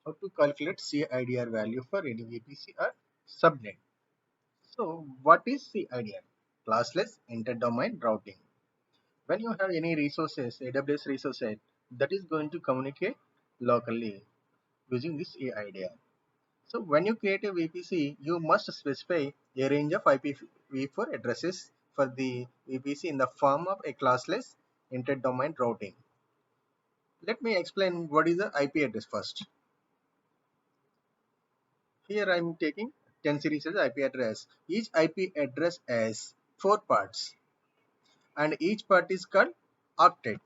how to calculate CIDR value for any VPC or subnet. So what is CIDR? Classless interdomain routing. When you have any resources, AWS resources, that is going to communicate locally using this CIDR. So when you create a VPC, you must specify a range of IPv4 addresses for the VPC in the form of a classless interdomain routing. Let me explain what is the IP address first. Here I am taking 10 series as IP address. Each IP address has 4 parts and each part is called octet.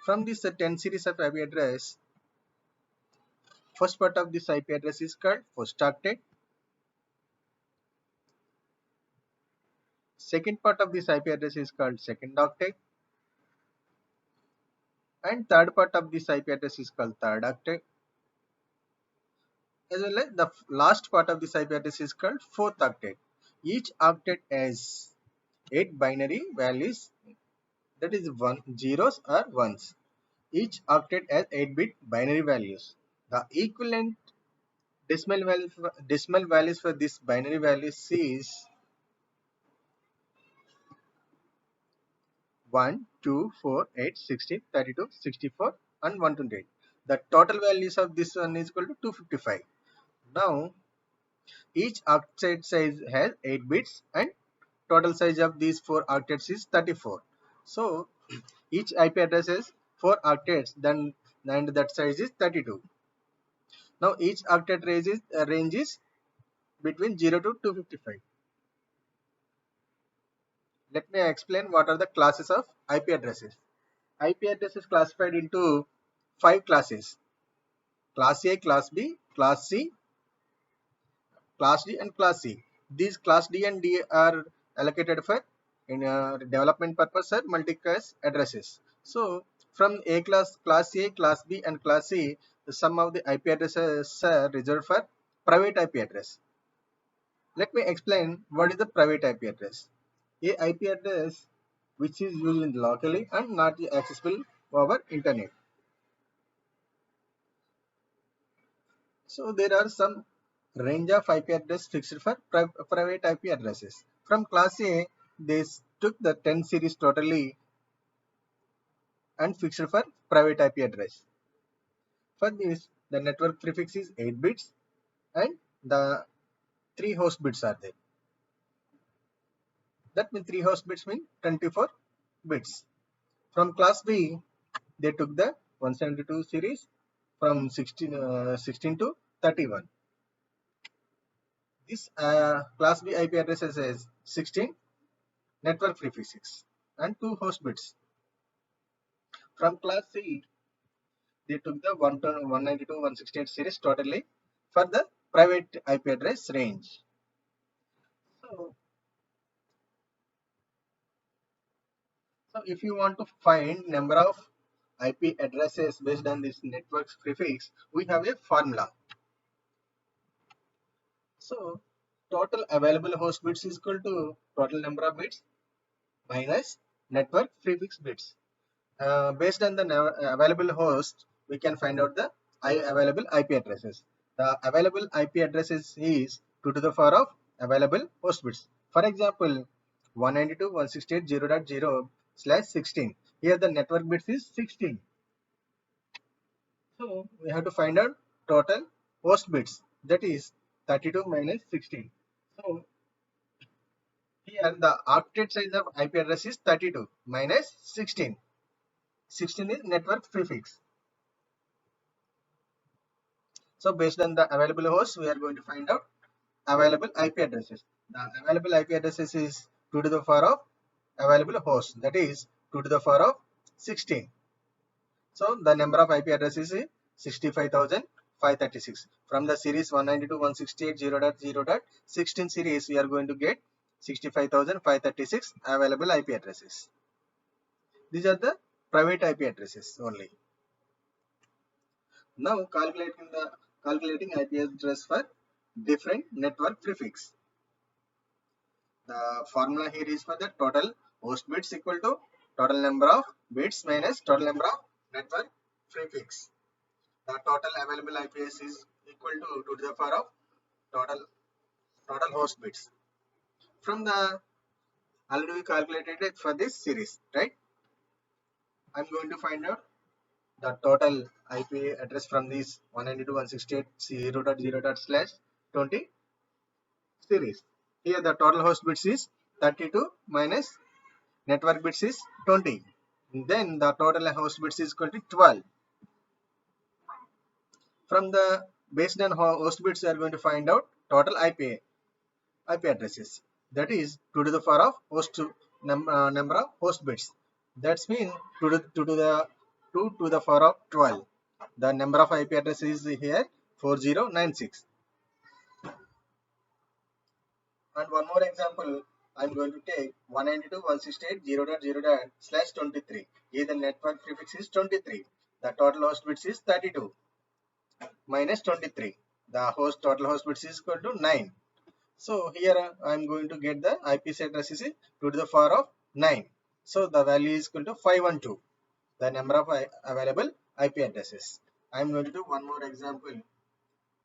From this 10 series of IP address, first part of this IP address is called first octet. Second part of this IP address is called second octet. And third part of this IP address is called third octet. As well as the last part of this IP address is called fourth octet. Each octet has 8 binary values, that is zeros or ones. Each octet has 8-bit binary values. The equivalent decimal values for this binary values is 1, 2, 4, 8, 16, 32, 64 and 128. The total values of this one is equal to 255. Now each octet size has 8 bits and total size of these 4 octets is 34. So each IP address has 4 octets, then and that size is 32. Now each octet range is between 0 to 255. Let me explain what are the classes of IP addresses. IP address is classified into 5 classes: Class A, Class B, Class C, Class D and Class C. These Class D and D are allocated for in development purpose or multicast addresses. So from A class, Class A, Class B and Class C, some of the IP addresses are reserved for private IP address. Let me explain what is the private IP address. A IP address which is used locally and not accessible over internet. So there are some range of IP address fixed for private IP addresses. From Class A, they took the 10 series totally and fixed for private IP address. For this, the network prefix is 8 bits and the 3 host bits are there. That means 3 host bits mean 24 bits. From Class B, they took the 172 series from 16 to 31. This Class B IP addresses is 16 network prefixes and 2 host bits. From Class C, they took the 192, 168 series totally for the private IP address range. So if you want to find number of IP addresses based on this network's prefix, we have a formula. So total available host bits is equal to total number of bits minus network prefix bits. Based on the available host, we can find out the available IP addresses. The available IP addresses is 2 to the power of available host bits. For example, 192.168.0.0/16. Here the network bits is 16. So we have to find out total host bits, that is 32 minus 16. So here the octet size of IP address is 32 minus 16. 16 is network prefix. So based on the available hosts, we are going to find out available IP addresses. The available IP addresses is 2 to the power of available hosts, that is 2 to the power of 16. So the number of IP addresses is 65,536. From the series 192.168.0.0.16 series, we are going to get 65,536 available IP addresses. These are the private IP addresses only. Now calculating IP address for different network prefix. The formula here is for the total host bits equal to total number of bits minus total number of network prefix. the total available IPS is equal to 2 to the power of total host bits. From the already we calculated it for this series, right? I'm going to find out the total IP address from this 192.168.0.0./20 series. Here the total host bits is 32 minus network bits is 20. Then the total host bits is equal to 12. From the based on host bits, we are going to find out total IP addresses. That is 2 to the power of number of host bits. That means 2 to the power of 12. The number of IP addresses is here 4096. And one more example, I'm going to take 192.168.0.0./23. Here the network prefix is 23. The total host bits is 32 minus 23. The total host bits is equal to 9. So here I'm going to get the IP address is 2 to the power of 9. So the value is equal to 512. The number of available IP addresses. I'm going to do one more example.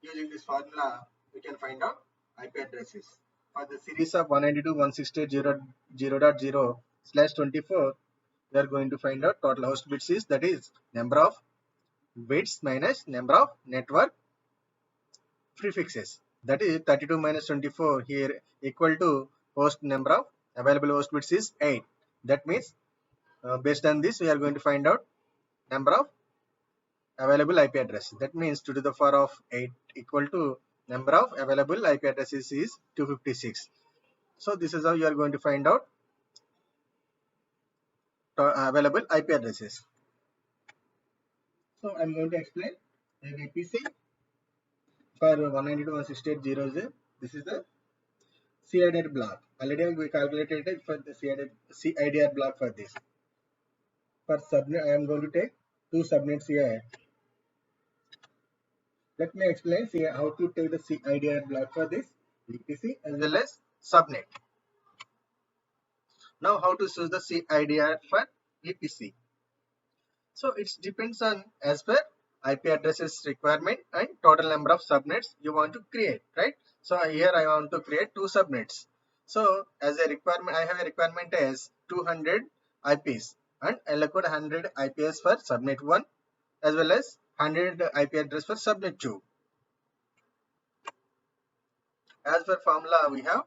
Using this formula, we can find out IP addresses. For the series of 192.168.0.0/24, we are going to find out total host bits is, that is number of bits minus number of network prefixes. That is 32 minus 24 here equal to host number of available host bits is 8. That means based on this we are going to find out number of available IP address. That means 2 to the power of 8 equal to number of available IP addresses is 256. So this is how you are going to find out available IP addresses. So I'm going to explain the VPC for 192.168.0.0. This is the CIDR block. Already we calculated it for the CIDR block for this. For subnet, I am going to take two subnets here. Let me explain how to take the CIDR block for this VPC as well as subnet. Now how to choose the CIDR for VPC. So it depends on as per IP addresses requirement and total number of subnets you want to create, right? So here I want to create two subnets. So as a requirement, I have a requirement as 200 IPs and allocate 100 IPs for subnet 1 as well as 100 IP address for subnet 2. As per formula, we have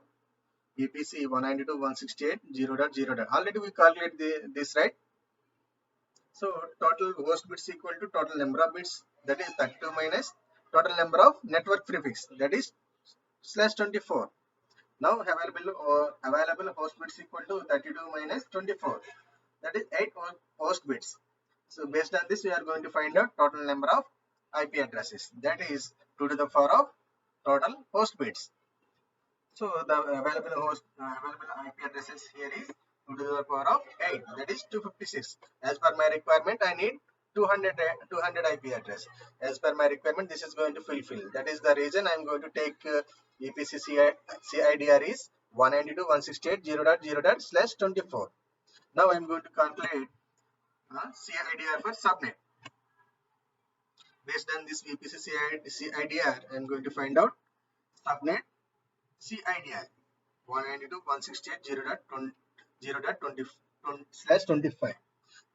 VPC 192.168.0.0. Already we calculate this, right? So total host bits equal to total number of bits, that is 32 minus total number of network prefix, that is /24. Now available host bits equal to 32 minus 24, that is 8 host bits. So based on this we are going to find out total number of IP addresses, that is 2 to the power of total host bits. So the available IP addresses here is 2 to the power of 8, that is 256. As per my requirement, I need 200 IP address. As per my requirement, this is going to fulfill. That is the reason I am going to take VPC CIDR is 192.168.0.0/24. Now I am going to calculate CIDR for subnet. Based on this VPC CIDR, I am going to find out subnet CIDR 192.168.0.0.20/25.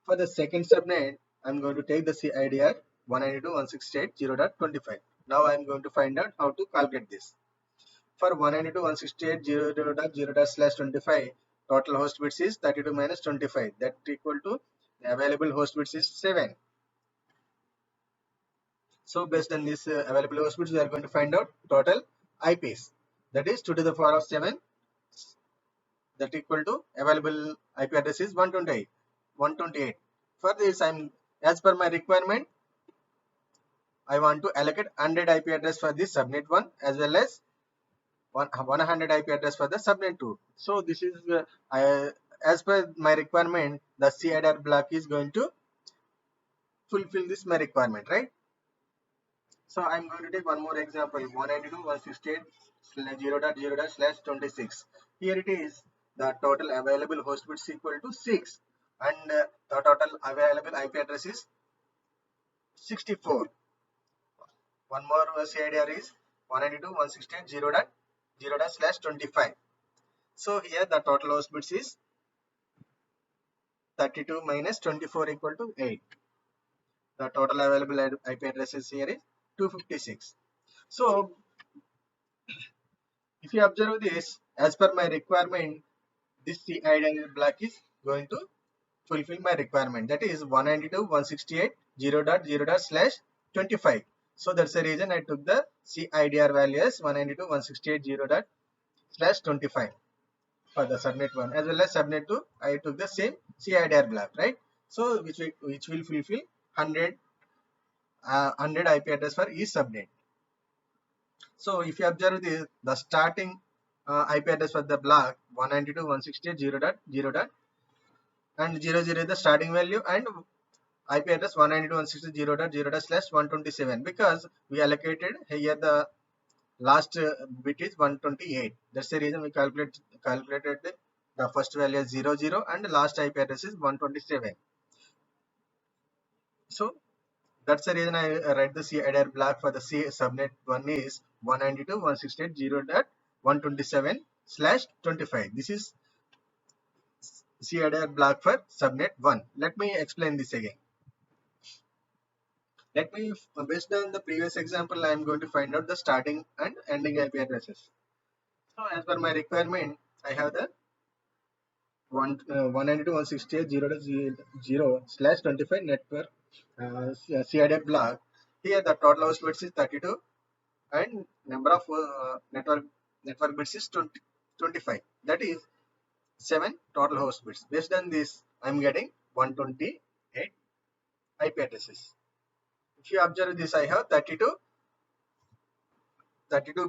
For the second subnet, I'm going to take the CIDR 192.168.0.25. Now I'm going to find out how to calculate this. For 192.168.0.0./25, total host bits is 32 minus 25. That equal to the available host bits is 7. So based on this available host bits, we are going to find out total IPs. That is 2 to the power of 7. That equal to available IP address is 128. For this, as per my requirement, I want to allocate 100 IP address for this subnet 1 as well as 100 IP address for the subnet 2. So this is as per my requirement, the CIDR block is going to fulfill this my requirement, right? So I'm going to take one more example, 192.168.0.0./26. Here it is, the total available host bits equal to 6 and the total available IP address is 64. One more CIDR is 192.168.0.0./25. So here the total host bits is 32 minus 24 equal to 8. The total available IP addresses here is 256. So if you observe this, as per my requirement, this CIDR block is going to fulfill my requirement. That is 192.168.0.0./25. So that's the reason I took the CIDR value as 192.168.0.0./25 for the subnet 1, as well as subnet 2. I took the same CIDR block, right? So which will fulfill 100 IP address for each subnet. So if you observe the starting IP address for the block 192.168.0.0. and 00 is the starting value, and IP address 192.168.0.0./127, because we allocated here the last bit is 128. That's the reason we calculated the first value as 00 and the last IP address is 127. So that's the reason I write the CIDR block for the C subnet 1 is 192.168.0.127/25. This is CIDR block for subnet 1. Let me explain this again. Based on the previous example, I am going to find out the starting and ending IP addresses. So as per my requirement, I have the 192.168.0.0/25 network CIDR block. Here the total host bits is 32 and number of network bits is 25. That is 7 total host bits. Based on this, I am getting 128 IP addresses. If you observe this, I have 32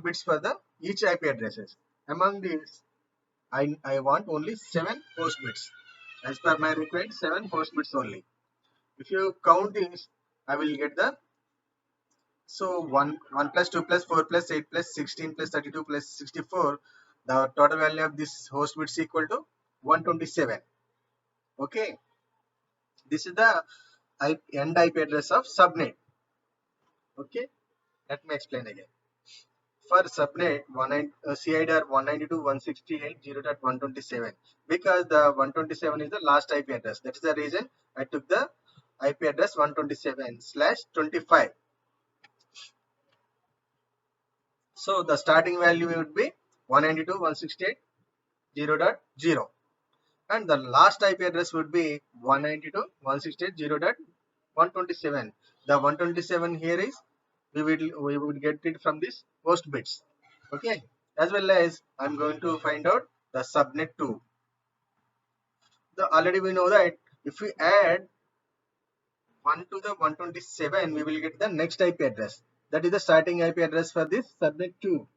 bits for the each IP addresses. Among these, I want only 7 host bits. As per my requirement, 7 host bits only. If you count this, I will get the 1 plus 2 plus 4 plus 8 plus 16 plus 32 plus 64. The total value of this host bits equal to 127. Okay, this is the end IP address of subnet. Okay, let me explain again. For subnet CIDR 192.168.0.127, because the 127 is the last IP address. That is the reason I took the IP address 127/25. So the starting value would be 192.168.0.0 and the last IP address would be 192.168.0.127. The 127 here is we would get it from this host bits. Okay, as well as I'm going to find out the subnet 2. Already we know that if we add 1 to the 127, we will get the next IP address. That is the starting IP address for this subnet 2.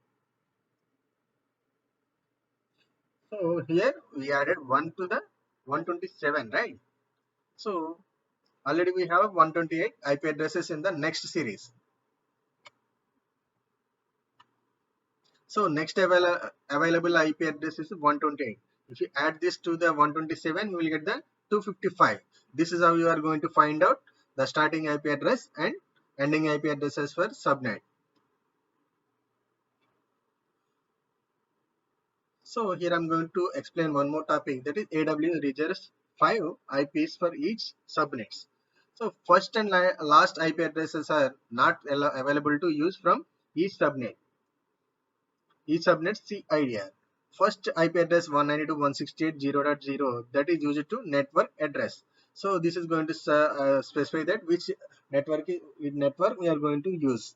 So here we added 1 to the 127, right? So already we have 128 IP addresses in the next series. So next available IP address is 128. If you add this to the 127, you will get the 255. This is how you are going to find out the starting IP address and ending IP addresses for subnet. So here I'm going to explain one more topic, that is AWS reserves 5 IPs for each subnets. So first and last IP addresses are not available to use from each subnet. Each subnet CIDR. First IP address 192.168.0.0, that is used to network address. So this is going to specify that which network we are going to use.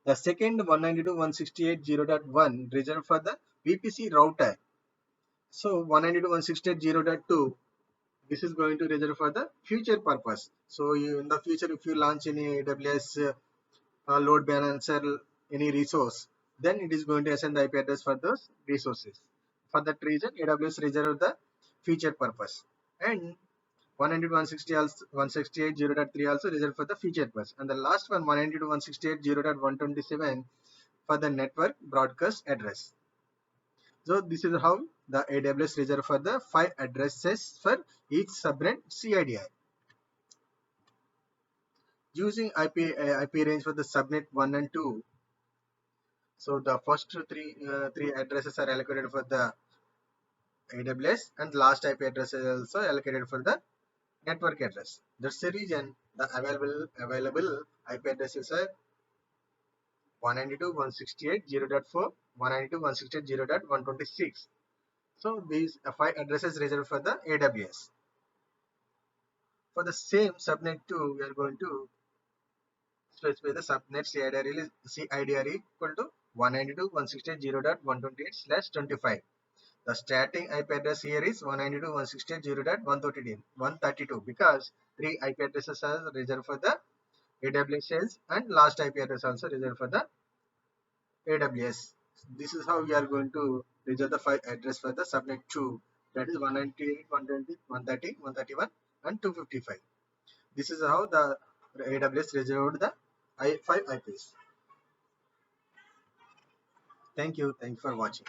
The second 192.168.0.1 reserved for the VPC router. So 192.168.0.2, this is going to reserve for the future purpose. So in the future, if you launch any AWS load balancer, any resource, then it is going to assign the IP address for those resources. For that reason, AWS reserve the future purpose. And 192.168.0.3 also reserved for the future purpose. And the last one 192.168.0.127 for the network broadcast address. So this is how the AWS reserve for the 5 addresses for each subnet CIDR. Using IP range for the subnet 1 and 2. So the first three addresses are allocated for the AWS, and last IP address is also allocated for the network address. That's the reason the available IP addresses are 192.168.0.4, 192.168.0.126. So these 5 addresses reserved for the AWS. For the same subnet 2, we are going to specify the subnet CIDR equal to 192.168.0.128/25. The starting IP address here is 192.168.0.132 because 3 IP addresses are reserved for the AWS and last IP address also reserved for the AWS. This is how we are going to reserve the 5 address for the subnet 2, that is 198, 120, 130, 131 and 255. This is how the AWS reserved the 5 IPs. Thank you. Thanks for watching.